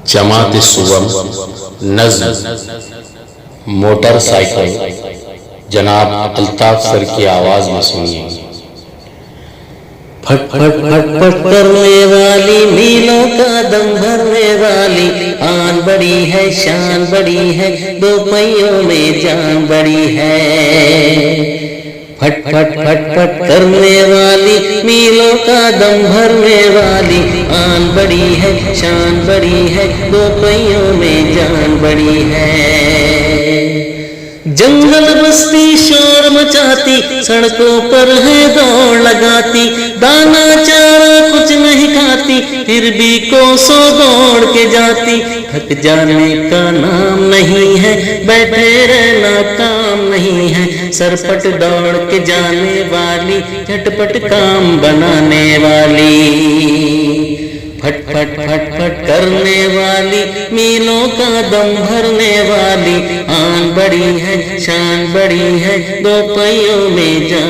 जमात सुवम नज़्म मोटरसाइकिल जनाब अल्ताफ सर की आवाज में सुनिए। फट फट फट फट करने वाली, मीलों का दम भरने वाली, आन बड़ी है शान बड़ी है, दो पहियों में जान बड़ी है। फट फट फट फट करने वाली, मीलों का दम भरने वाली, आन बड़ी है शान बड़ी है, दो पहियों में जान बड़ी है। जंगल बस्ती शोर मचाती, सड़कों पर है दौड़ लगाती, दाना चारा कुछ नहीं खाती, फिर भी कोसों दौड़ के जाती। थक जाने का नाम नहीं है, बैठे रहना काम नहीं है, सरपट दौड़ के जाने वाली, झटपट काम बनाने वाली। फट फट फट फट करने वाली, मीलों का दम भरने वाली, आन बड़ी है शान बड़ी है, दो पहियों में जान